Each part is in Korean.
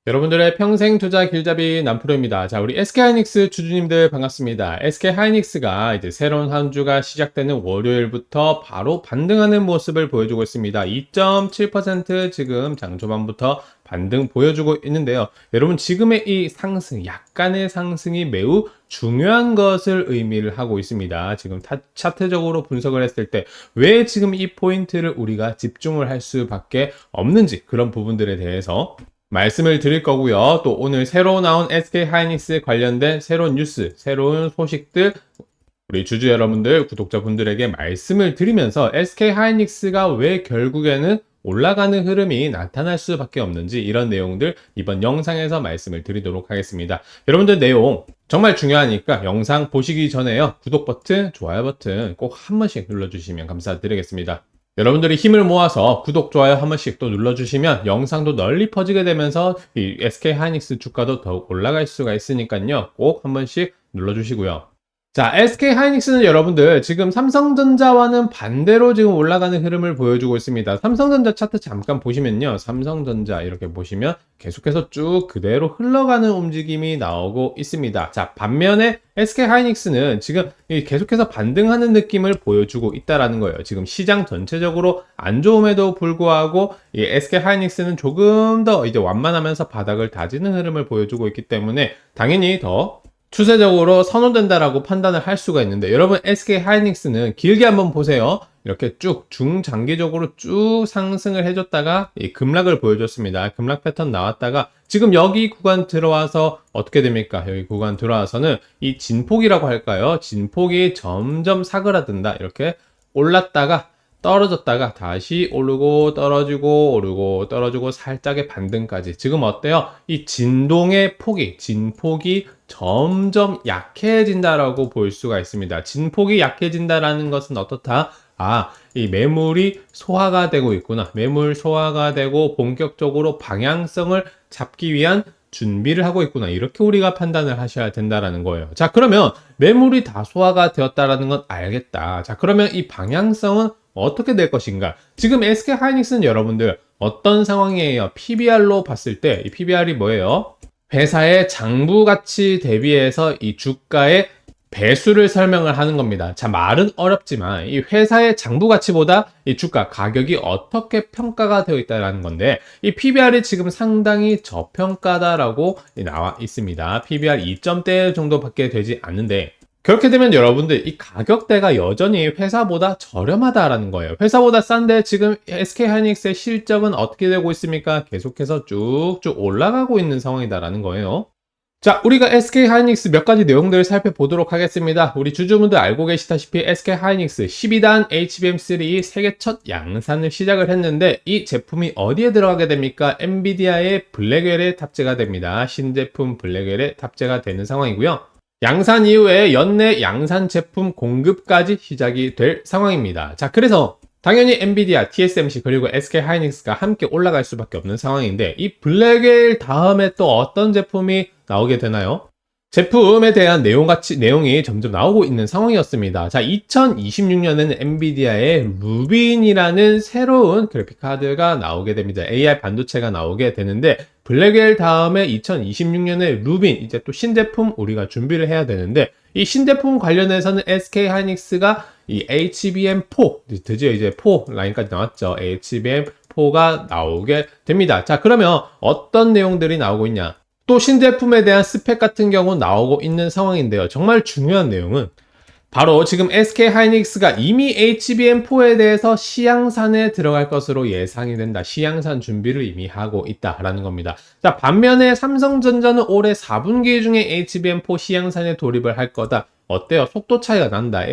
여러분들의 평생 투자 길잡이 남프로입니다. 자, 우리 SK하이닉스 주주님들 반갑습니다. SK하이닉스가 이제 새로운 한 주가 시작되는 월요일부터 바로 반등하는 모습을 보여주고 있습니다. 2.7% 지금 장 초반부터 반등 보여주고 있는데요. 여러분 지금의 이 상승, 약간의 상승이 매우 중요한 것을 의미를 하고 있습니다. 지금 차트적으로 분석을 했을 때 왜 지금 이 포인트를 우리가 집중을 할 수밖에 없는지 그런 부분들에 대해서 말씀을 드릴 거고요. 또 오늘 새로 나온 SK하이닉스 관련된 새로운 뉴스, 새로운 소식들 우리 주주 여러분들, 구독자분들에게 말씀을 드리면서 SK하이닉스가 왜 결국에는 올라가는 흐름이 나타날 수밖에 없는지 이런 내용들 이번 영상에서 말씀을 드리도록 하겠습니다. 여러분들 내용 정말 중요하니까 영상 보시기 전에요. 구독 버튼, 좋아요 버튼 꼭 한 번씩 눌러주시면 감사드리겠습니다. 여러분들이 힘을 모아서 구독, 좋아요 한 번씩 또 눌러주시면 영상도 널리 퍼지게 되면서 이 SK하이닉스 주가도 더욱 올라갈 수가 있으니까요. 꼭 한 번씩 눌러주시고요. 자, SK하이닉스는 여러분들 지금 삼성전자와는 반대로 지금 올라가는 흐름을 보여주고 있습니다. 삼성전자 차트 잠깐 보시면요. 삼성전자 이렇게 보시면 계속해서 쭉 그대로 흘러가는 움직임이 나오고 있습니다. 자, 반면에 SK하이닉스는 지금 계속해서 반등하는 느낌을 보여주고 있다라는 거예요. 지금 시장 전체적으로 안 좋음에도 불구하고 이 SK하이닉스는 조금 더 이제 완만하면서 바닥을 다지는 흐름을 보여주고 있기 때문에 당연히 더 추세적으로 선호된다라고 판단을 할 수가 있는데 여러분 SK하이닉스는 길게 한번 보세요. 이렇게 쭉 중장기적으로 쭉 상승을 해줬다가 이 급락을 보여줬습니다. 급락 패턴 나왔다가 지금 여기 구간 들어와서 어떻게 됩니까? 여기 구간 들어와서는 이 진폭이라고 할까요? 진폭이 점점 사그라든다. 이렇게 올랐다가 떨어졌다가 다시 오르고 떨어지고 오르고 떨어지고 살짝의 반등까지 지금 어때요? 이 진동의 폭이 진폭이 점점 약해진다라고 볼 수가 있습니다. 진폭이 약해진다라는 것은 어떻다? 이 매물이 소화가 되고 있구나. 매물 소화가 되고 본격적으로 방향성을 잡기 위한 준비를 하고 있구나. 이렇게 우리가 판단을 하셔야 된다라는 거예요. 자, 그러면 매물이 다 소화가 되었다라는 건 알겠다. 자, 그러면 이 방향성은 어떻게 될 것인가? 지금 SK하이닉스는 여러분들 어떤 상황이에요? PBR로 봤을 때 이 PBR이 뭐예요? 회사의 장부 가치 대비해서 이 주가의 배수를 설명을 하는 겁니다. 자, 말은 어렵지만 이 회사의 장부 가치보다 이 주가 가격이 어떻게 평가가 되어 있다는 건데 이 PBR이 지금 상당히 저평가다라고 나와 있습니다. PBR 2점대 정도밖에 되지 않는데 그렇게 되면 여러분들 이 가격대가 여전히 회사보다 저렴하다라는 거예요. 회사보다 싼데 지금 SK하이닉스의 실적은 어떻게 되고 있습니까? 계속해서 쭉쭉 올라가고 있는 상황이다라는 거예요. 자, 우리가 SK하이닉스 몇 가지 내용들을 살펴보도록 하겠습니다. 우리 주주분들 알고 계시다시피 SK하이닉스 12단 HBM3 세계 첫 양산을 시작을 했는데 이 제품이 어디에 들어가게 됩니까? 엔비디아의 블랙웰에 탑재가 됩니다. 신제품 블랙웰에 탑재가 되는 상황이고요. 양산 이후에 연내 양산 제품 공급까지 시작이 될 상황입니다. 자, 그래서 당연히 엔비디아, TSMC 그리고 SK하이닉스가 함께 올라갈 수밖에 없는 상황인데 이 블랙웰 다음에 또 어떤 제품이 나오게 되나요? 제품에 대한 내용이 점점 나오고 있는 상황이었습니다. 자, 2026년에는 엔비디아의 루빈이라는 새로운 그래픽카드가 나오게 됩니다. AI 반도체가 나오게 되는데 블랙웰 다음에 2026년에 루빈 이제 또 신제품 우리가 준비를 해야 되는데 이 신제품 관련해서는 SK하이닉스가 이 HBM4 드디어 이제 4 라인까지 나왔죠. HBM4가 나오게 됩니다. 자, 그러면 어떤 내용들이 나오고 있냐? 또 신제품에 대한 스펙 같은 경우 나오고 있는 상황인데요. 정말 중요한 내용은 바로 지금 SK하이닉스가 이미 HBM4에 대해서 시향산에 들어갈 것으로 예상이 된다. 시향산 준비를 이미 하고 있다라는 겁니다. 자, 반면에 삼성전자는 올해 4분기 중에 HBM4 시향산에 돌입을 할 거다. 어때요? 속도 차이가 난다.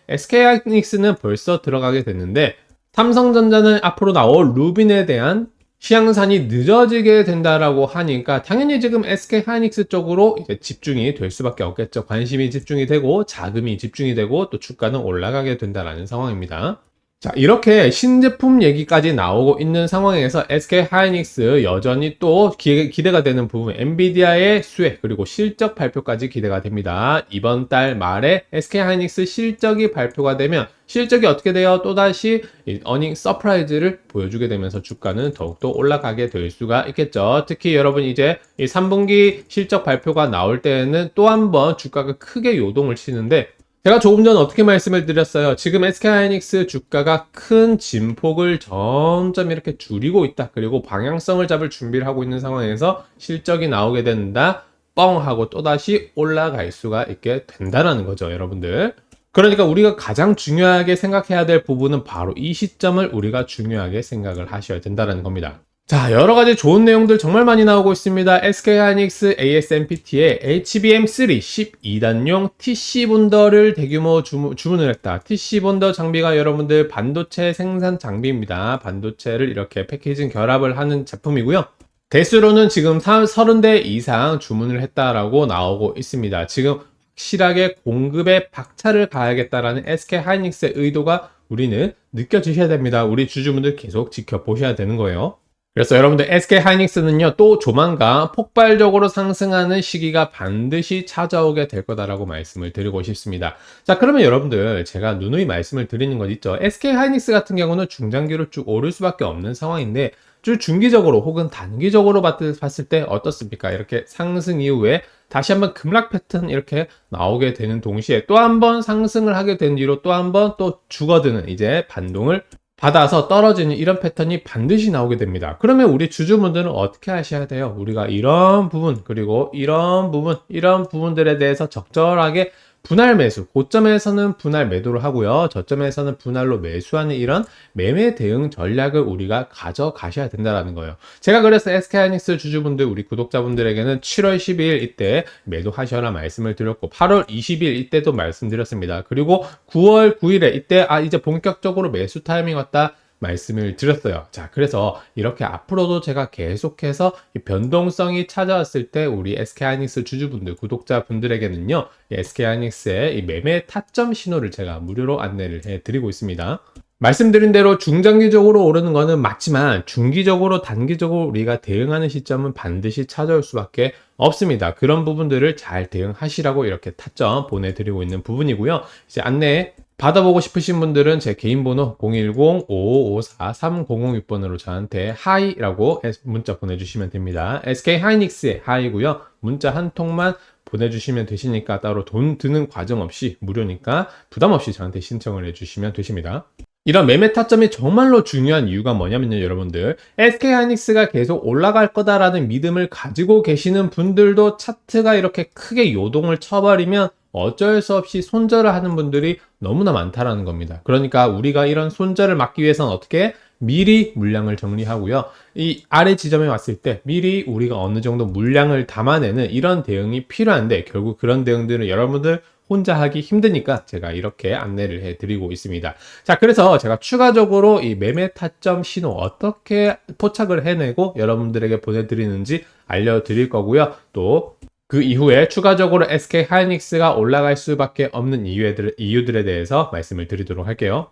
SK하이닉스는 벌써 들어가게 됐는데 삼성전자는 앞으로 나올 루빈에 대한 시향산이 늦어지게 된다라고 하니까 당연히 지금 SK하이닉스 쪽으로 이제 집중이 될 수밖에 없겠죠. 관심이 집중이 되고 자금이 집중이 되고 또 주가는 올라가게 된다라는 상황입니다. 자, 이렇게 신제품 얘기까지 나오고 있는 상황에서 SK 하이닉스 여전히 또 기대가 되는 부분, 엔비디아의 수혜 그리고 실적 발표까지 기대가 됩니다. 이번 달 말에 SK 하이닉스 실적이 발표가 되면 실적이 어떻게 돼요? 또다시 어닝 서프라이즈를 보여주게 되면서 주가는 더욱더 올라가게 될 수가 있겠죠. 특히 여러분 이제 이 3분기 실적 발표가 나올 때에는 또 한 번 주가가 크게 요동을 치는데, 제가 조금 전 어떻게 말씀을 드렸어요. 지금 SK하이닉스 주가가 큰 진폭을 점점 이렇게 줄이고 있다. 그리고 방향성을 잡을 준비를 하고 있는 상황에서 실적이 나오게 된다. 뻥 하고 또다시 올라갈 수가 있게 된다는 거죠, 여러분들. 그러니까 우리가 가장 중요하게 생각해야 될 부분은 바로 이 시점을 우리가 중요하게 생각을 하셔야 된다는 겁니다. 자, 여러 가지 좋은 내용들 정말 많이 나오고 있습니다. SK하이닉스 ASMPT에 HBM3 12단용 TC 본더를 대규모 주문을 했다. TC 본더 장비가 여러분들 반도체 생산 장비입니다. 반도체를 이렇게 패키징 결합을 하는 제품이고요. 대수로는 지금 30대 이상 주문을 했다라고 나오고 있습니다. 지금 확실하게 공급에 박차를 가야겠다라는 SK하이닉스의 의도가 우리는 느껴지셔야 됩니다. 우리 주주분들 계속 지켜보셔야 되는 거예요. 그래서 여러분들 SK하이닉스는요, 또 조만간 폭발적으로 상승하는 시기가 반드시 찾아오게 될 거다라고 말씀을 드리고 싶습니다. 자, 그러면 여러분들 제가 누누이 말씀을 드리는 것 있죠. SK하이닉스 같은 경우는 중장기로 쭉 오를 수밖에 없는 상황인데, 쭉 중기적으로 혹은 단기적으로 봤을 때 어떻습니까? 이렇게 상승 이후에 다시 한번 급락 패턴 이렇게 나오게 되는 동시에 또 한 번 상승을 하게 된 뒤로 또 한 번 또 죽어드는 이제 반동을 받아서 떨어지는 이런 패턴이 반드시 나오게 됩니다. 그러면 우리 주주분들은 어떻게 하셔야 돼요? 우리가 이런 부분, 그리고 이런 부분, 이런 부분들에 대해서 적절하게 분할 매수, 고점에서는 분할 매도를 하고요. 저점에서는 분할로 매수하는 이런 매매 대응 전략을 우리가 가져가셔야 된다는 거예요. 제가 그래서 SK하이닉스 주주분들, 우리 구독자분들에게는 7월 12일 이때 매도하셔라 말씀을 드렸고, 8월 20일 이때도 말씀드렸습니다. 그리고 9월 9일에 이때 이제 본격적으로 매수 타이밍 왔다 말씀을 드렸어요. 자, 그래서 이렇게 앞으로도 제가 계속해서 이 변동성이 찾아왔을 때 우리 SK하이닉스 주주분들, 구독자분들에게는요, SK하이닉스의 이 매매 타점 신호를 제가 무료로 안내를 해드리고 있습니다. 말씀드린 대로 중장기적으로 오르는 거는 맞지만 중기적으로, 단기적으로 우리가 대응하는 시점은 반드시 찾아올 수밖에 없습니다. 그런 부분들을 잘 대응하시라고 이렇게 타점 보내드리고 있는 부분이고요. 이제 안내 받아보고 싶으신 분들은 제 개인 번호 010-5554-3006번으로 저한테 하이라고 문자 보내주시면 됩니다. SK하이닉스의 하이고요. 문자 한 통만 보내주시면 되시니까 따로 돈 드는 과정 없이 무료니까 부담 없이 저한테 신청을 해주시면 되십니다. 이런 매매 타점이 정말로 중요한 이유가 뭐냐면요, 여러분들. SK하이닉스가 계속 올라갈 거다라는 믿음을 가지고 계시는 분들도 차트가 이렇게 크게 요동을 쳐버리면 어쩔 수 없이 손절을 하는 분들이 너무나 많다라는 겁니다. 그러니까 우리가 이런 손절을 막기 위해서는 어떻게? 미리 물량을 정리하고요. 이 아래 지점에 왔을 때 미리 우리가 어느 정도 물량을 담아내는 이런 대응이 필요한데, 결국 그런 대응들은 여러분들 혼자 하기 힘드니까 제가 이렇게 안내를 해드리고 있습니다. 자, 그래서 제가 추가적으로 이 매매 타점 신호 어떻게 포착을 해내고 여러분들에게 보내드리는지 알려드릴 거고요. 또 그 이후에 추가적으로 SK하이닉스가 올라갈 수밖에 없는 이유들에 대해서 말씀을 드리도록 할게요.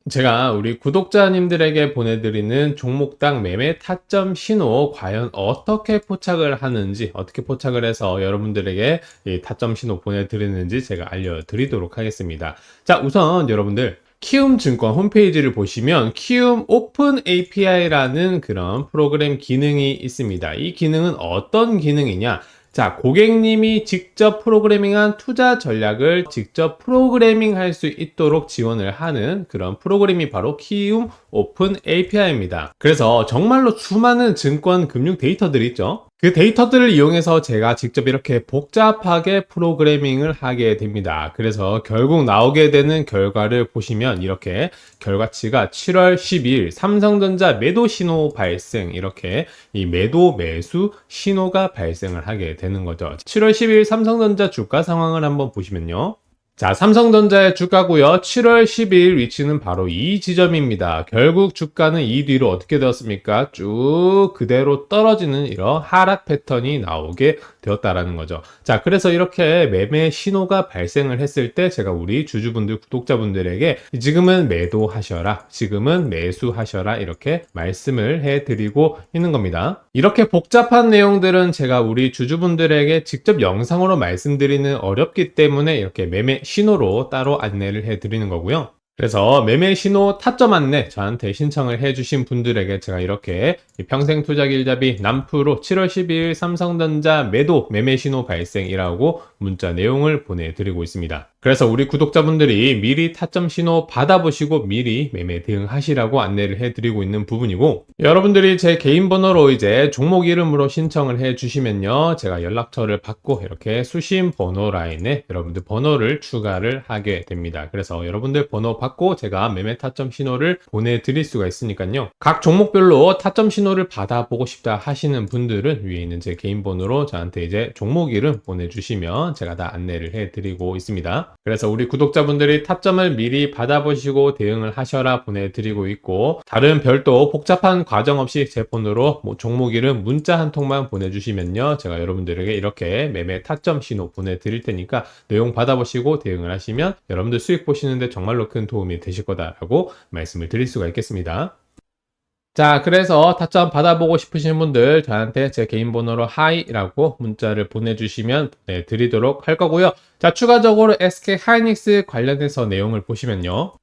제가 우리 구독자님들에게 보내드리는 종목당 매매 타점 신호 과연 어떻게 포착을 하는지, 어떻게 포착을 해서 여러분들에게 이 타점 신호 보내드리는지 제가 알려드리도록 하겠습니다. 자, 우선 여러분들 키움증권 홈페이지를 보시면 키움 오픈 API라는 그런 프로그램 기능이 있습니다. 이 기능은 어떤 기능이냐? 자, 고객님이 직접 프로그래밍한 투자 전략을 직접 프로그래밍 할 수 있도록 지원을 하는 그런 프로그램이 바로 키움 오픈 API입니다. 그래서 정말로 수많은 증권 금융 데이터들이 있죠. 그 데이터들을 이용해서 제가 직접 이렇게 복잡하게 프로그래밍을 하게 됩니다. 그래서 결국 나오게 되는 결과를 보시면 이렇게 결과치가 7월 12일 삼성전자 매도 신호 발생, 이렇게 이 매도 매수 신호가 발생을 하게 되는 거죠. 7월 12일 삼성전자 주가 상황을 한번 보시면요. 자, 삼성전자의 주가고요. 7월 12일 위치는 바로 이 지점입니다. 결국 주가는 이 뒤로 어떻게 되었습니까? 쭉 그대로 떨어지는 이런 하락 패턴이 나오게 되었다라는 거죠. 자, 그래서 이렇게 매매 신호가 발생을 했을 때 제가 우리 주주분들, 구독자분들에게 지금은 매도하셔라, 지금은 매수하셔라 이렇게 말씀을 해드리고 있는 겁니다. 이렇게 복잡한 내용들은 제가 우리 주주분들에게 직접 영상으로 말씀드리는 어렵기 때문에 이렇게 매매 신호로 따로 안내를 해드리는 거고요. 그래서 매매 신호 타점 안내 저한테 신청을 해주신 분들에게 제가 이렇게 평생투자길잡이 남프로 7월 12일 삼성전자 매도 매매 신호 발생이라고 문자 내용을 보내드리고 있습니다. 그래서 우리 구독자분들이 미리 타점 신호 받아보시고 미리 매매 대응하시라고 안내를 해드리고 있는 부분이고, 여러분들이 제 개인 번호로 이제 종목 이름으로 신청을 해주시면요, 제가 연락처를 받고 이렇게 수신 번호 라인에 여러분들 번호를 추가를 하게 됩니다. 그래서 여러분들 번호 받고 제가 매매 타점 신호를 보내드릴 수가 있으니까요, 각 종목별로 타점 신호를 받아보고 싶다 하시는 분들은 위에 있는 제 개인 번호로 저한테 이제 종목 이름 보내주시면 제가 다 안내를 해드리고 있습니다. 그래서 우리 구독자분들이 타점을 미리 받아보시고 대응을 하셔라 보내드리고 있고, 다른 별도 복잡한 과정 없이 제 폰으로 종목 이름 문자 한 통만 보내주시면요, 제가 여러분들에게 이렇게 매매 타점 신호 보내드릴 테니까 내용 받아보시고 대응을 하시면 여러분들 수익 보시는데 정말로 큰 도움이 되실 거다라고 말씀을 드릴 수가 있겠습니다. 자, 그래서 타점 받아보고 싶으신 분들 저한테 제 개인 번호로 하이라고 문자를 보내주시면 보내드리도록 할 거고요. 자, 추가적으로 SK 하이닉스 관련해서 내용을 보시면요,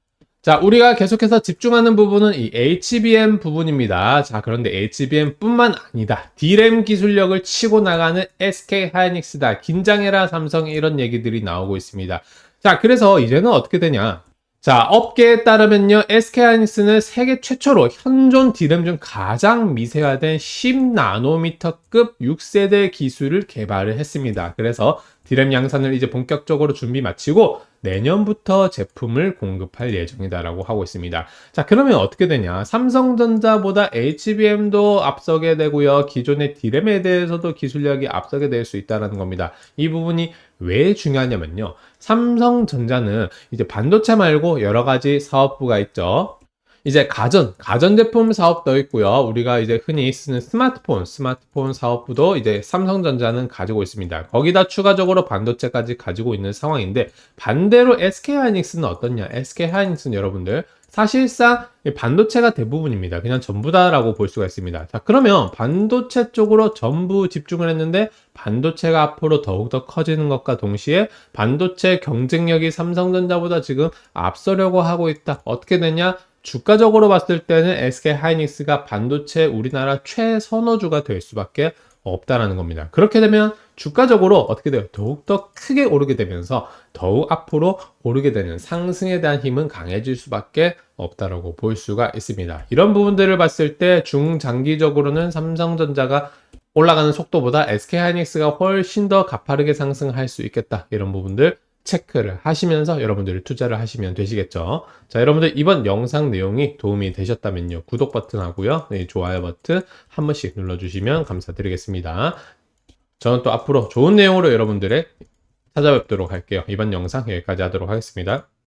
자, 우리가 계속해서 집중하는 부분은 이 HBM 부분입니다. 자, 그런데 HBM 뿐만 아니다, D램 기술력을 치고 나가는 SK 하이닉스다, 긴장해라 삼성, 이런 얘기들이 나오고 있습니다. 자, 그래서 이제는 어떻게 되냐, 자, 업계에 따르면요, SK하이닉스는 세계 최초로 현존 D램 중 가장 미세화된 10나노미터급 6세대 기술을 개발을 했습니다. 그래서 D램 양산을 이제 본격적으로 준비 마치고 내년부터 제품을 공급할 예정이다라고 하고 있습니다. 자, 그러면 어떻게 되냐, 삼성전자보다 HBM도 앞서게 되고요, 기존의 D램에 대해서도 기술력이 앞서게 될 수 있다는 겁니다. 이 부분이 왜 중요하냐면요, 삼성전자는 이제 반도체 말고 여러 가지 사업부가 있죠. 이제 가전제품 사업도 있고요. 우리가 이제 흔히 쓰는 스마트폰 사업부도 이제 삼성전자는 가지고 있습니다. 거기다 추가적으로 반도체까지 가지고 있는 상황인데, 반대로 SK하이닉스는 어떻냐? SK하이닉스는 여러분들 사실상 반도체가 대부분입니다. 그냥 전부다라고 볼 수가 있습니다. 자, 그러면 반도체 쪽으로 전부 집중을 했는데 반도체가 앞으로 더욱더 커지는 것과 동시에 반도체 경쟁력이 삼성전자보다 지금 앞서려고 하고 있다. 어떻게 되냐? 주가적으로 봤을 때는 SK하이닉스가 반도체 우리나라 최선호주가 될 수밖에 없다라는 겁니다. 그렇게 되면 주가적으로 어떻게 돼요? 더욱더 크게 오르게 되면서 더욱 앞으로 오르게 되는 상승에 대한 힘은 강해질 수밖에 없다라고 볼 수가 있습니다. 이런 부분들을 봤을 때 중장기적으로는 삼성전자가 올라가는 속도보다 SK하이닉스가 훨씬 더 가파르게 상승할 수 있겠다, 이런 부분들 체크를 하시면서 여러분들이 투자를 하시면 되시겠죠. 자, 여러분들 이번 영상 내용이 도움이 되셨다면요, 구독 버튼 하고요, 좋아요 버튼 한 번씩 눌러주시면 감사드리겠습니다. 저는 또 앞으로 좋은 내용으로 여러분들의 찾아뵙도록 할게요. 이번 영상 여기까지 하도록 하겠습니다.